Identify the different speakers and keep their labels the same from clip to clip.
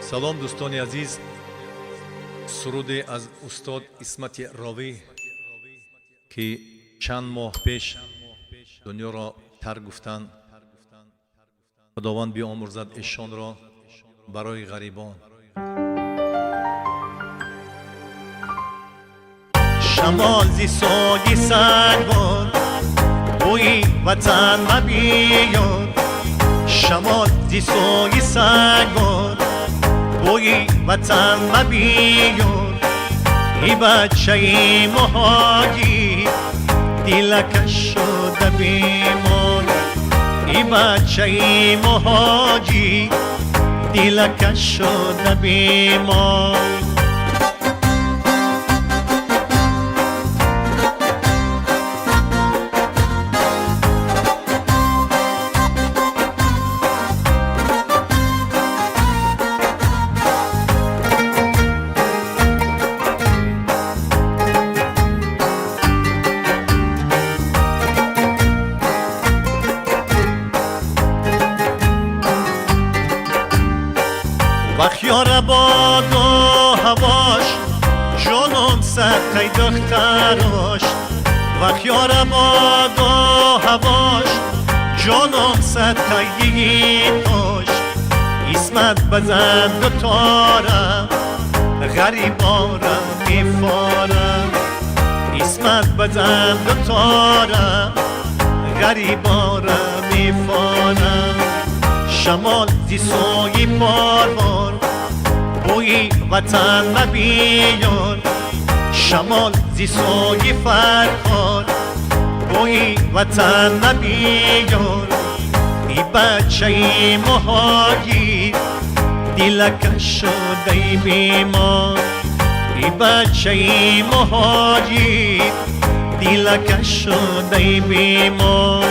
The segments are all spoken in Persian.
Speaker 1: салом дӯстони азиз, суруде аз устод исмати ровӣ ки чанд моҳ пеш дунёро тарк гуфтанд. худованд биомӯрзад эшонро барои ғарибон. шамол зи соги сагбор бӯи ватан мабиёр. шамол зи соги сагбор бӯи ватан мабиёр. и бачаи муҳоҷир дилакаш шуда бемор. и бачаи муҳоҷир дилакаш шуда бемор. بخیار باد و هواش جانم صدقه دختراش. بخیار باد و هواش جانم صدقه توش. اسمت بزن دوتارم غریبارم میفارم. اسمت بزن دوتارم غریبارم میفارم. شمال زی سوی باربار بوی وطن مبیار. شمال زی سوی فرخار بوی وطن مبیار. ای بچه مهاجر دلکش شده بیمار. ای بچه مهاجر دلکش شده بیمار.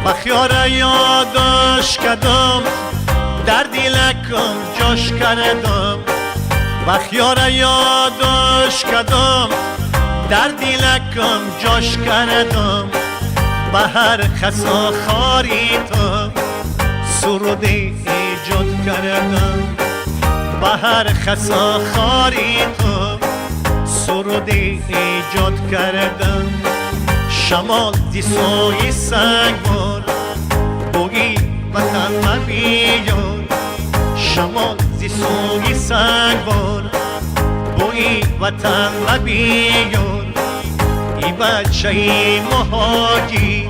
Speaker 1: بخیار یادش کردم در دلکم جاش کردم. بخیار یادش کردم در دلکم جاش کردم. به هر خسا خاری تو سرود ایجاد کردم. به هر خسا خاری تو سرود ایجاد کردم. شمال زی سوی سگبار بوی وطن مبیار. شمال زی سوی سگبار بوی وطن مبیار. ای بچه مهاجر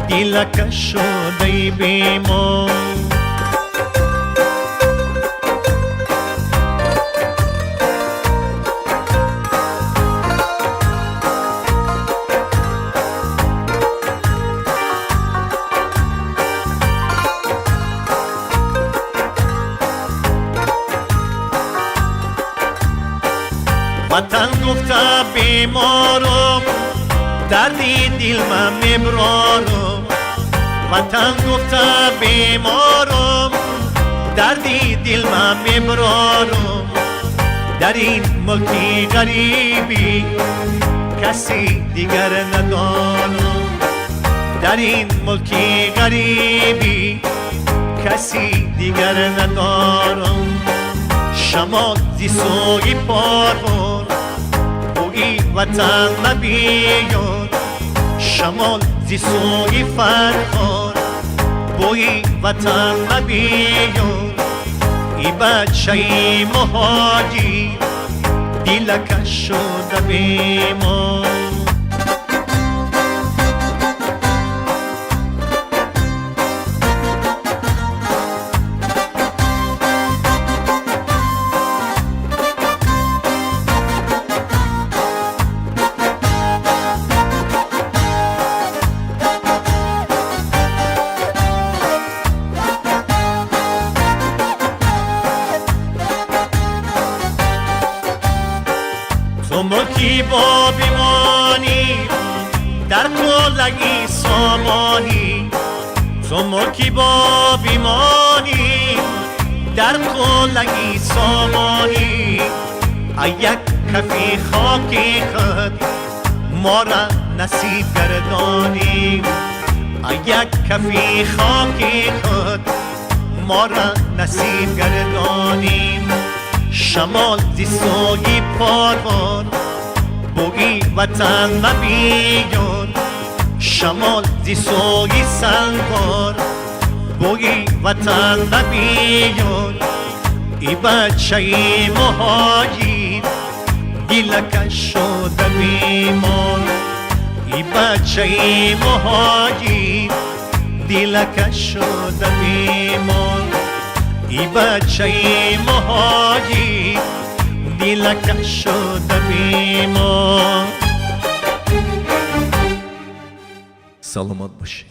Speaker 1: دلکش شده بیمار. وطن گفته بیمارم دردی دل من میبرارم. وطن گفته بیمارم دردی دل من میبرارم. در این ملک غریبی کسی دیگر ندارم. در این ملک غریبی کسی دیگر ندارم. شمال زی سوی باربار بوی وطن مبیار. شمال زی سوی فرخار بوی وطن مبیار. ای بچه مهاجر دلکش شده بیمار. ملکی با بیمانی در کلگی سامانی تو ملکی با بیمانی در کلگی سامانی یک کفی خاکی خود ما را نصیب گردانی یک کفی خاکی خود ما را نصیب گردانی شمال زی سوی پاروان بوی وطن مبیون شمال زی سوی سنگار بوی وطن مبیون ای بچه مهاجر دلکش شده بیمار ای بچه مهاجر دلکش شده بیمار ای بچه مهاجر دلکش شده بیمار. سلامت باشی.